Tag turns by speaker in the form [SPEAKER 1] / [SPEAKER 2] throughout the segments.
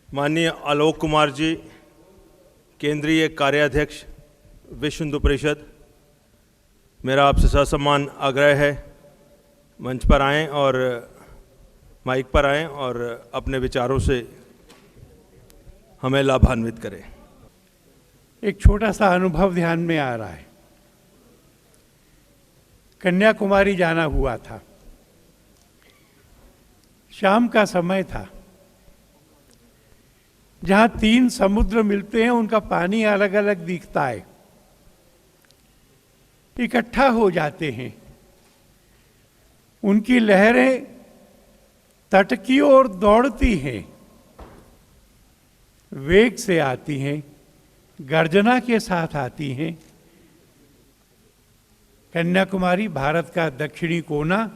[SPEAKER 1] माननीय आलोक कुमार जी, केंद्रीय कार्याध्यक्ष विश्व हिंदू परिषद, मेरा आपसे ससम्मान आग्रह है मंच पर आएं और माइक पर आएं और अपने विचारों से हमें लाभान्वित करें।
[SPEAKER 2] एक छोटा सा अनुभव ध्यान में आ रहा है। कन्याकुमारी जाना हुआ था, शाम का समय था, जहां 3 समुद्र मिलते हैं, उनका पानी अलग अलग दिखता है, इकट्ठा हो जाते हैं, उनकी लहरें तट की ओर दौड़ती हैं, वेग से आती हैं, गर्जना के साथ आती हैं। कन्याकुमारी भारत का दक्षिणी कोना,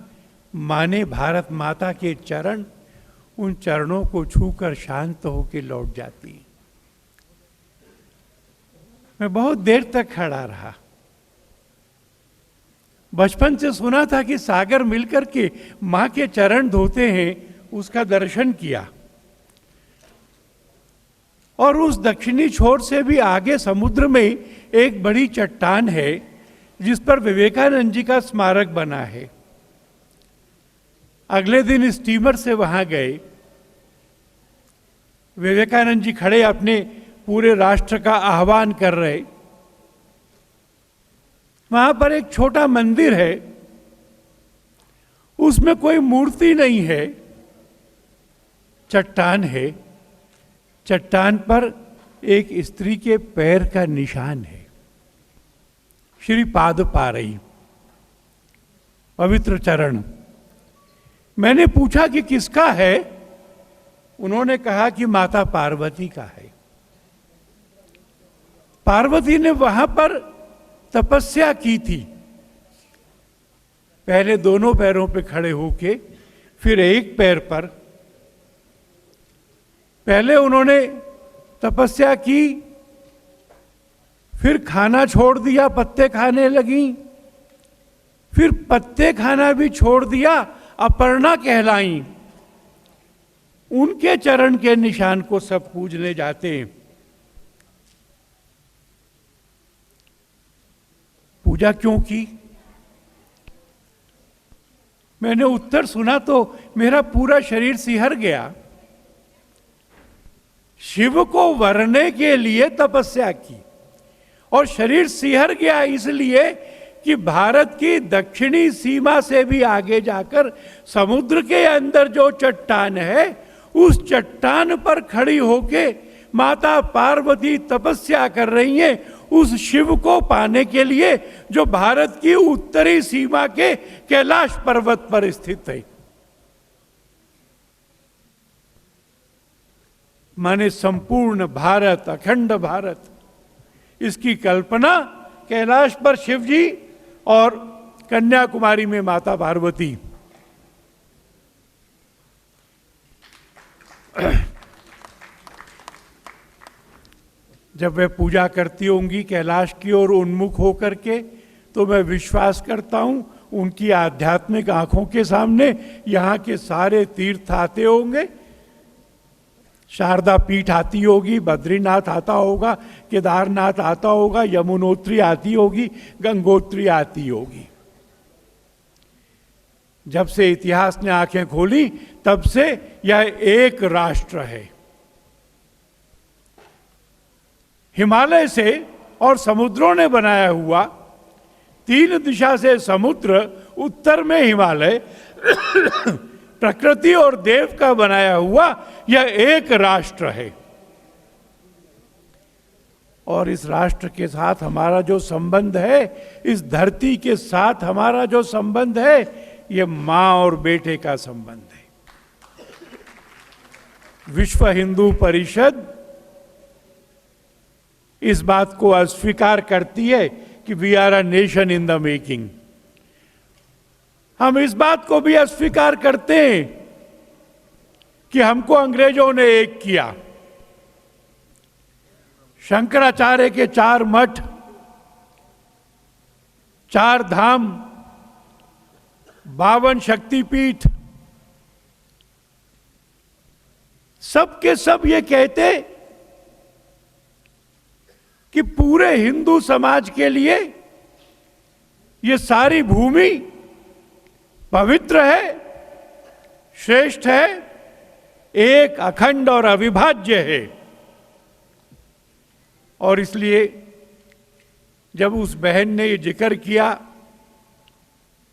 [SPEAKER 2] माने भारत माता के चरण, उन चरणों को छूकर शांत होकर लौट जाती। मैं बहुत देर तक खड़ा रहा। बचपन से सुना था कि सागर मिलकर के मां के चरण धोते हैं, उसका दर्शन किया। और उस दक्षिणी छोर से भी आगे समुद्र में एक बड़ी चट्टान है, जिस पर विवेकानंद जी का स्मारक बना है। अगले दिन स्टीमर से वहां गए। विवेकानंद जी खड़े अपने पूरे राष्ट्र का आह्वान कर रहे। वहां पर एक छोटा मंदिर है, उसमें कोई मूर्ति नहीं है, चट्टान है। चट्टान पर एक स्त्री के पैर का निशान है, श्री पाद पारई, पवित्र चरण। मैंने पूछा कि किसका है? उन्होंने कहा कि माता पार्वती का है। पार्वती ने वहां पर तपस्या की थी, पहले दोनों पैरों पे खड़े होके, फिर एक पैर पर। पहले उन्होंने तपस्या की, फिर खाना छोड़ दिया, पत्ते खाने लगी, फिर पत्ते खाना भी छोड़ दिया, अपर्णा कहलाई। उनके चरण के निशान को सब पूजने जाते हैं। पूजा क्यों की? मैंने उत्तर सुना तो मेरा पूरा शरीर सिहर गया। शिव को वरने के लिए तपस्या की, और शरीर सिहर गया इसलिए कि भारत की दक्षिणी सीमा से भी आगे जाकर समुद्र के अंदर जो चट्टान है, उस चट्टान पर खड़ी होके माता पार्वती तपस्या कर रही हैं, उस शिव को पाने के लिए, जो भारत की उत्तरी सीमा के कैलाश पर्वत पर स्थित है। माने संपूर्ण भारत, अखंड भारत, इसकी कल्पना कैलाश पर शिव जी और कन्याकुमारी में माता पार्वती। जब वे पूजा करती होंगी कैलाश की ओर उन्मुख होकर के, तो मैं विश्वास करता हूं उनकी आध्यात्मिक आंखों के सामने यहाँ के सारे तीर्थ आते होंगे। शारदा पीठ आती होगी, बद्रीनाथ आता होगा, केदारनाथ आता होगा, यमुनोत्री आती होगी, गंगोत्री आती होगी। जब से इतिहास ने आंखें खोली, तब से यह एक राष्ट्र है। हिमालय से और समुद्रों ने बनाया हुआ, 3 दिशा से समुद्र, उत्तर में हिमालय, प्रकृति और देव का बनाया हुआ यह एक राष्ट्र है। और इस राष्ट्र के साथ हमारा जो संबंध है, इस धरती के साथ हमारा जो संबंध है, यह मां और बेटे का संबंध है। विश्व हिंदू परिषद इस बात को अस्वीकार करती है कि we are a nation in the making. हम इस बात को भी अस्वीकार करते हैं कि हमको अंग्रेजों ने एक किया। शंकराचार्य के 4 मठ, 4 धाम, 52 शक्तिपीठ, सब के सब ये कहते कि पूरे हिंदू समाज के लिए ये सारी भूमि पवित्र है, श्रेष्ठ है, एक अखंड और अविभाज्य है। और इसलिए जब उस बहन ने ये जिक्र किया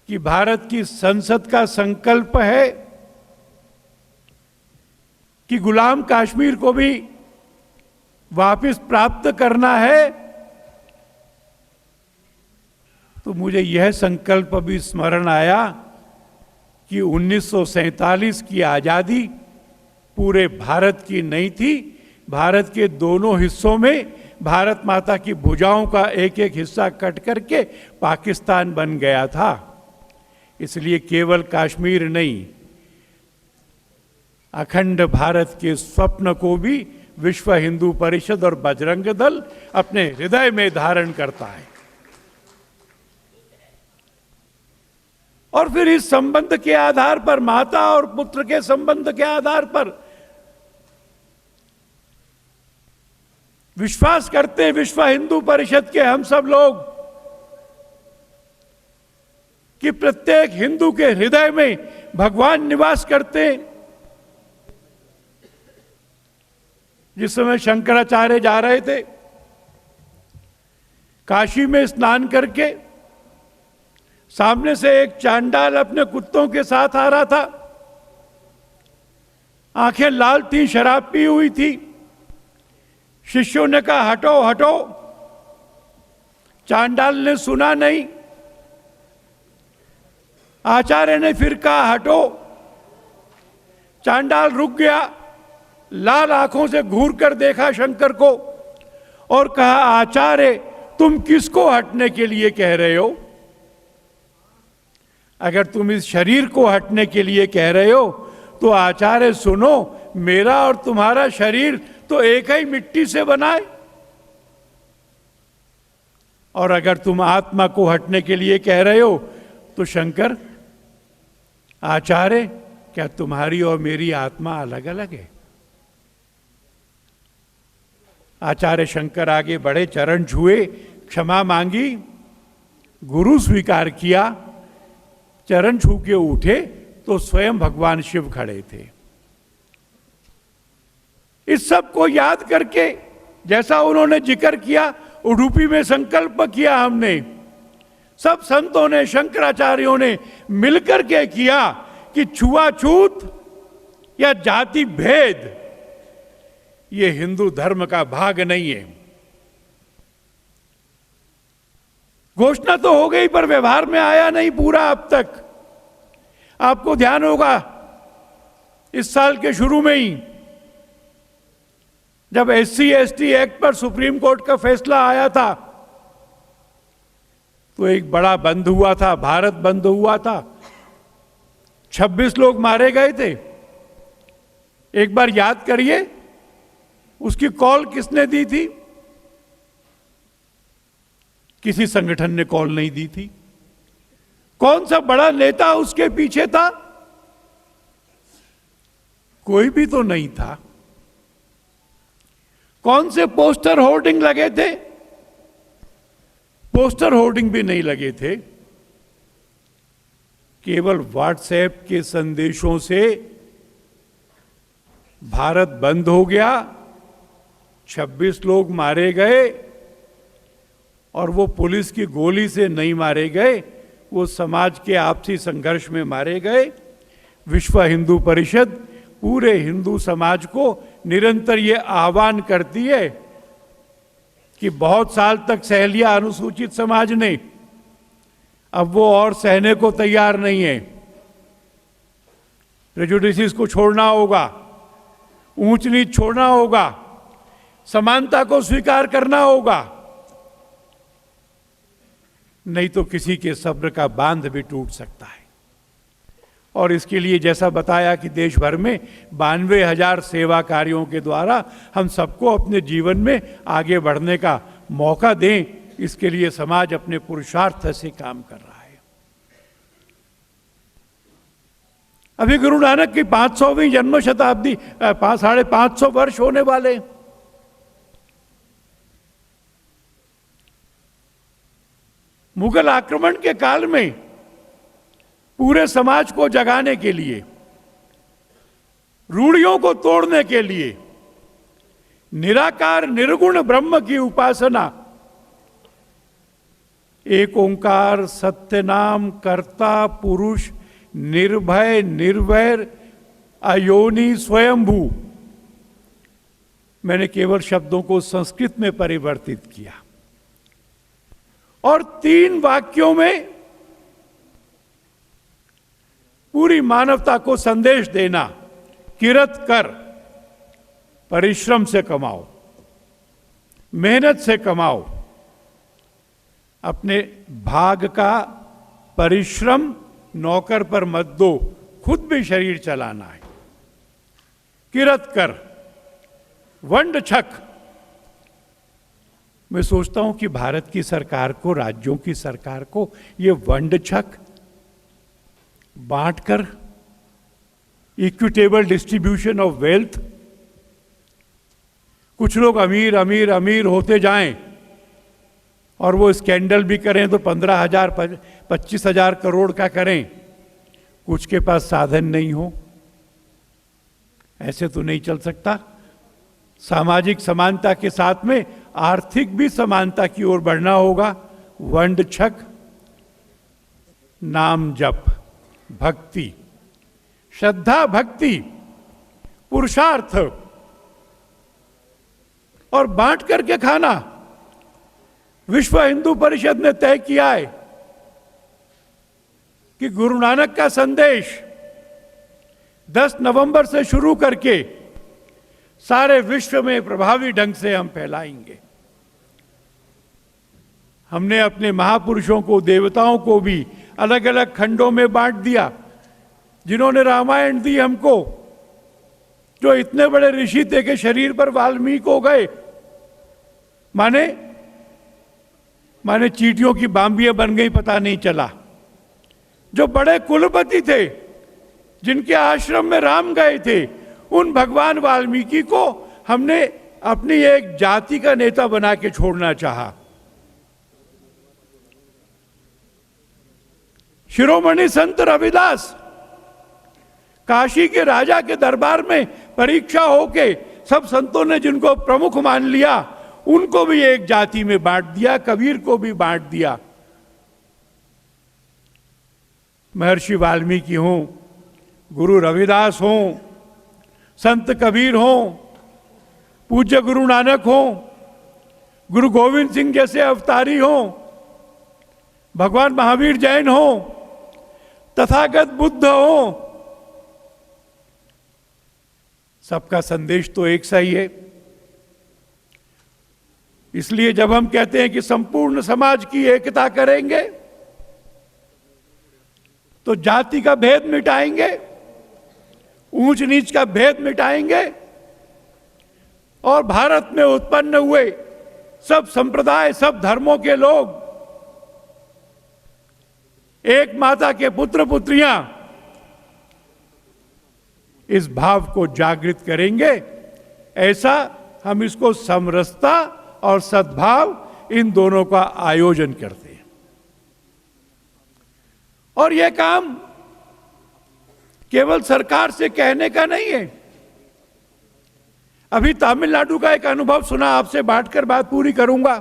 [SPEAKER 2] कि भारत की संसद का संकल्प है कि गुलाम कश्मीर को भी वापस प्राप्त करना है, तो मुझे यह संकल्प भी स्मरण आया कि 1947 की आजादी पूरे भारत की नहीं थी। भारत के दोनों हिस्सों में भारत माता की भुजाओं का एक एक हिस्सा कट करके पाकिस्तान बन गया था। इसलिए केवल कश्मीर नहीं, अखंड भारत के स्वप्न को भी विश्व हिंदू परिषद और बजरंग दल अपने हृदय में धारण करता है। और फिर इस संबंध के आधार पर, माता और पुत्र के संबंध के आधार पर विश्वास करते विश्व हिंदू परिषद के हम सब लोग कि प्रत्येक हिंदू के हृदय में भगवान निवास करते हैं। जिस समय शंकराचार्य जा रहे थे, काशी में स्नान करके सामने से एक चांडाल अपने कुत्तों के साथ आ रहा था। आंखें लाल थी, शराब पी हुई थी। शिष्यों ने कहा हटो हटो। चांडाल ने सुना नहीं। आचार्य ने फिर कहा हटो। चांडाल रुक गया, लाल आंखों से घूर कर देखा शंकर को और कहा आचार्य तुम किसको हटने के लिए कह रहे हो? अगर तुम इस शरीर को हटने के लिए कह रहे हो तो आचार्य सुनो, मेरा और तुम्हारा शरीर तो एक ही मिट्टी से बना है। और अगर तुम आत्मा को हटने के लिए कह रहे हो तो शंकर, आचार्य क्या तुम्हारी और मेरी आत्मा अलग अलग है? आचार्य शंकर आगे बढ़े, चरण छुए, क्षमा मांगी, गुरु स्वीकार किया। चरण छू के उठे तो स्वयं भगवान शिव खड़े थे। इस सब को याद करके, जैसा उन्होंने जिक्र किया, उडुपी में संकल्प किया हमने, सब संतों ने, शंकराचार्यों ने मिलकर के किया कि छुआछूत या जाति भेद ये हिंदू धर्म का भाग नहीं है। घोषणा तो हो गई पर व्यवहार में आया नहीं पूरा अब तक। आपको ध्यान होगा इस साल के शुरू में ही जब SC/ST एक्ट पर सुप्रीम कोर्ट का फैसला आया था तो एक बड़ा बंद हुआ था, भारत बंद हुआ था। 26 लोग मारे गए थे। एक बार याद करिए उसकी कॉल किसने दी थी? किसी संगठन ने कॉल नहीं दी थी। कौन सा बड़ा नेता उसके पीछे था? कोई भी तो नहीं था। कौन से पोस्टर होर्डिंग लगे थे? पोस्टर होर्डिंग भी नहीं लगे थे। केवल व्हाट्सएप के संदेशों से भारत बंद हो गया, 26 लोग मारे गए। और वो पुलिस की गोली से नहीं मारे गए, वो समाज के आपसी संघर्ष में मारे गए। विश्व हिंदू परिषद पूरे हिंदू समाज को निरंतर ये आह्वान करती है कि बहुत साल तक सह लिया अनुसूचित समाज ने, अब वो और सहने को तैयार नहीं है। प्रेजुडिसेस को छोड़ना होगा, ऊंच नीच छोड़ना होगा, समानता को स्वीकार करना होगा, नहीं तो किसी के सब्र का बांध भी टूट सकता है। और इसके लिए जैसा बताया कि देश भर में 92,000 सेवा कार्यों के द्वारा हम सबको अपने जीवन में आगे बढ़ने का मौका दें, इसके लिए समाज अपने पुरुषार्थ से काम कर रहा है। अभी गुरु नानक की 500वीं जन्म शताब्दी 550 वर्ष होने वाले। मुगल आक्रमण के काल में पूरे समाज को जगाने के लिए, रूढ़ियों को तोड़ने के लिए निराकार निर्गुण ब्रह्म की उपासना, एक ओंकार सत्य नाम कर्ता पुरुष निर्भय निर्वैर अयोनि स्वयंभू, मैंने केवल शब्दों को संस्कृत में परिवर्तित किया और 3 वाक्यों में पूरी मानवता को संदेश देना, किरत कर, परिश्रम से कमाओ, मेहनत से कमाओ, अपने भाग का परिश्रम नौकर पर मत दो, खुद भी शरीर चलाना है। किरत कर, वंड छक। मैं सोचता हूं कि भारत की सरकार को, राज्यों की सरकार को ये वंड छक बांटकर इक्विटेबल डिस्ट्रीब्यूशन ऑफ वेल्थ, कुछ लोग अमीर अमीर अमीर होते जाएं और वो स्कैंडल भी करें तो 15,000 25,000 करोड़ का करें, कुछ के पास साधन नहीं हो, ऐसे तो नहीं चल सकता। सामाजिक समानता के साथ में आर्थिक भी समानता की ओर बढ़ना होगा। वंड छक, नाम जप, भक्ति, श्रद्धा भक्ति, पुरुषार्थ और बांट करके खाना। विश्व हिंदू परिषद ने तय किया है कि गुरु नानक का संदेश 10 नवंबर से शुरू करके सारे विश्व में प्रभावी ढंग से हम फैलाएंगे। हमने अपने महापुरुषों को, देवताओं को भी अलग अलग खंडों में बांट दिया। जिन्होंने रामायण दी हमको, जो इतने बड़े ऋषि थे कि शरीर पर वाल्मीकि हो गए, माने चींटियों की बांबियां बन गई, पता नहीं चला। जो बड़े कुलपति थे, जिनके आश्रम में राम गए थे, उन भगवान वाल्मीकि को हमने अपनी एक जाति का नेता बना के छोड़ना चाहा। शिरोमणि संत रविदास काशी के राजा के दरबार में परीक्षा होके सब संतों ने जिनको प्रमुख मान लिया, उनको भी एक जाति में बांट दिया, कबीर को भी बांट दिया। महर्षि वाल्मीकि हों, गुरु रविदास हों, संत कबीर हों, पूज्य गुरु नानक हों, गुरु गोविंद सिंह जैसे अवतारी हों, भगवान महावीर जैन हों, तथागत बुद्ध हों, सबका संदेश तो एक सा ही है। इसलिए जब हम कहते हैं कि संपूर्ण समाज की एकता करेंगे, तो जाति का भेद मिटाएंगे, ऊंच नीच का भेद मिटाएंगे और भारत में उत्पन्न हुए सब संप्रदाय, सब धर्मों के लोग, एक माता के पुत्र पुत्रियां, इस भाव को जागृत करेंगे। ऐसा हम इसको समरसता और सद्भाव, इन दोनों का आयोजन करते हैं। और यह काम केवल सरकार से कहने का नहीं है। अभी तमिलनाडु का एक अनुभव सुना, आपसे बांटकर बात पूरी करूंगा।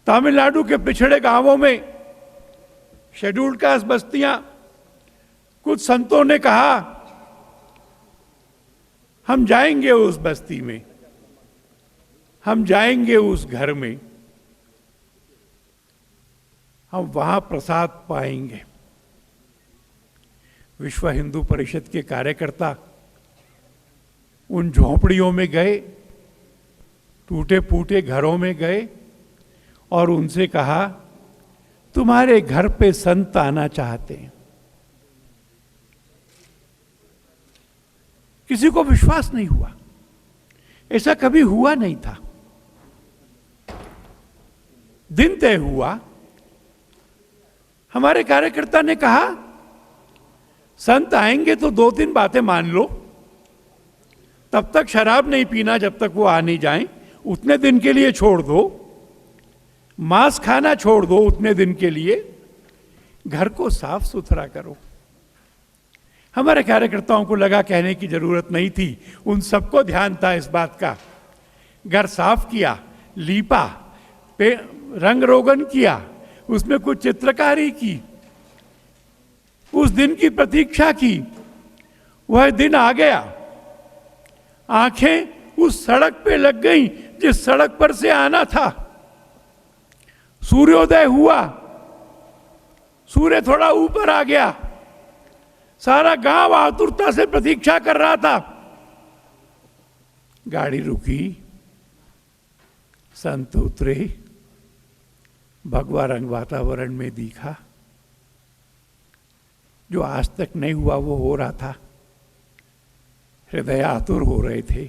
[SPEAKER 2] तमिलनाडु के पिछड़े गांवों में, शेड्यूल्ड कास्ट बस्तियां, कुछ संतों ने कहा हम जाएंगे उस बस्ती में, हम जाएंगे उस घर में, हम वहां प्रसाद पाएंगे। विश्व हिंदू परिषद के कार्यकर्ता उन झोंपड़ियों में गए, टूटे फूटे घरों में गए और उनसे कहा तुम्हारे घर पे संत आना चाहते हैं। किसी को विश्वास नहीं हुआ, ऐसा कभी हुआ नहीं था। दिन तय हुआ, हमारे कार्यकर्ता ने कहा संत आएंगे तो 2-3 बातें मान लो, तब तक शराब नहीं पीना जब तक वो आ नहीं जाएं, उतने दिन के लिए छोड़ दो, मांस खाना छोड़ दो उतने दिन के लिए, घर को साफ सुथरा करो। हमारे कार्यकर्ताओं को लगा कहने की जरूरत नहीं थी, उन सबको ध्यान था इस बात का। घर साफ किया, लीपा, रंग रोगन किया, उसमें कुछ चित्रकारी की, उस दिन की प्रतीक्षा की। वह दिन आ गया, आंखें उस सड़क पे लग गईं जिस सड़क पर से आना था। सूर्योदय हुआ, सूर्य थोड़ा ऊपर आ गया, सारा गांव आतुरता से प्रतीक्षा कर रहा था। गाड़ी रुकी, संत उतरे, भगवा रंग वातावरण में दिखा, जो आज तक नहीं हुआ वो हो रहा था। हृदय आतुर हो रहे थे,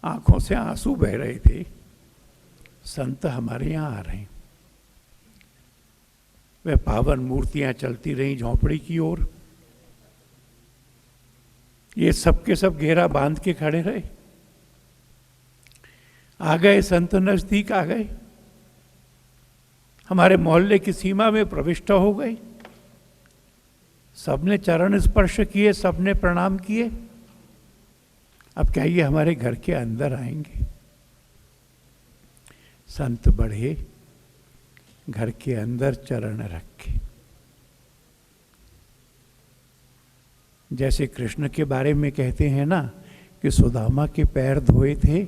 [SPEAKER 2] आंखों से आंसू बह रहे थे। संत हमारे यहां आ रहे हैं। वे पावन मूर्तियां चलती रहीं झोंपड़ी की ओर। ये सब के सब घेरा बांध के खड़े रहे। आ गए, संत नजदीक आ गए, हमारे मोहल्ले की सीमा में प्रविष्ट हो गए। सबने चरण स्पर्श किए, सबने प्रणाम किए। अब क्या ये हमारे घर के अंदर आएंगे? संत बढ़े, घर के अंदर चरण रखे। जैसे कृष्ण के बारे में कहते हैं ना कि सुदामा के पैर धोए थे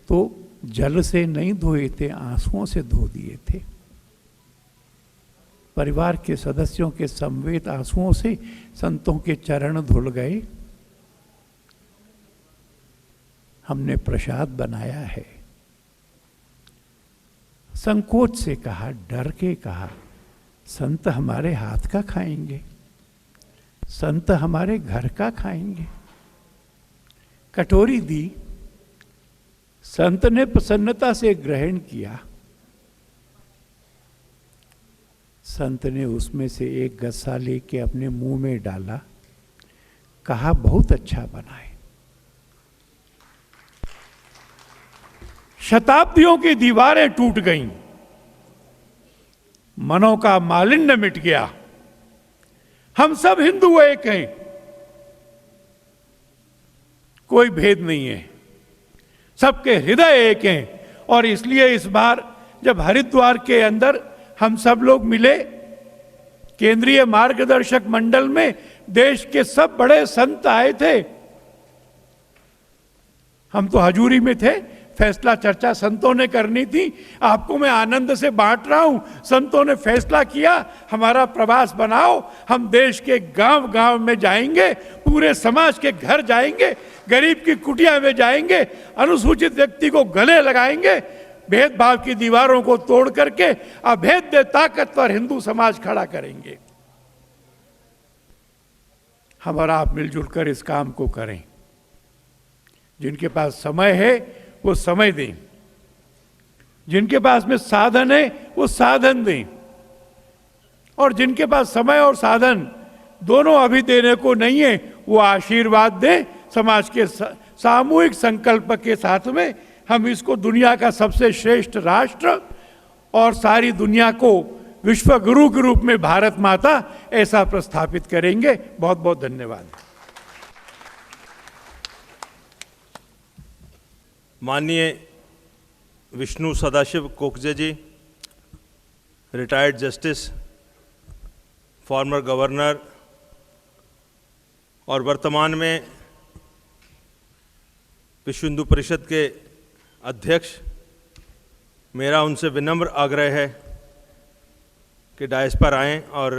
[SPEAKER 2] तो जल से नहीं धोए थे, आंसुओं से धो दिए थे। परिवार के सदस्यों के समवेत आंसुओं से संतों के चरण धुल गए। हमने प्रसाद बनाया है। संकोच से कहा, डर के कहा, संत हमारे हाथ का खाएंगे, संत हमारे घर का खाएंगे। कटोरी दी, संत ने प्रसन्नता से ग्रहण किया। संत ने उसमें से एक गस्सा लेके अपने मुंह में डाला, कहा बहुत अच्छा बना है। शताब्दियों की दीवारें टूट गईं, मनों का मालिन्य मिट गया। हम सब हिंदू एक हैं, कोई भेद नहीं है, सबके हृदय एक हैं। और इसलिए इस बार जब हरिद्वार के अंदर हम सब लोग मिले, केंद्रीय मार्गदर्शक मंडल में देश के सब बड़े संत आए थे। हम तो हजूरी में थे, फैसला चर्चा संतों ने करनी थी। आपको मैं आनंद से बांट रहा हूं। संतों ने फैसला किया, हमारा प्रवास बनाओ, हम देश के गांव गांव में जाएंगे, पूरे समाज के घर जाएंगे, गरीब की कुटिया में जाएंगे, अनुसूचित व्यक्ति को गले लगाएंगे, भेदभाव की दीवारों को तोड़ करके अभेद्य ताकतवर हिंदू समाज खड़ा करेंगे। हम और आप मिलजुल कर इस काम को करें। जिनके पास समय है वो समय दें, जिनके पास में साधन है वो साधन दें, और जिनके पास समय और साधन दोनों अभी देने को नहीं है वो आशीर्वाद दें। समाज के सामूहिक संकल्प के साथ में हम इसको दुनिया का सबसे श्रेष्ठ राष्ट्र और सारी दुनिया को विश्व गुरु के रूप में भारत माता ऐसा प्रस्थापित करेंगे। बहुत बहुत धन्यवाद।
[SPEAKER 1] माननीय विष्णु सदाशिव कोकजे जी, रिटायर्ड जस्टिस, फॉर्मर गवर्नर और वर्तमान में विश्व हिंदू परिषद के अध्यक्ष, मेरा उनसे विनम्र आग्रह है कि डायस पर आएं और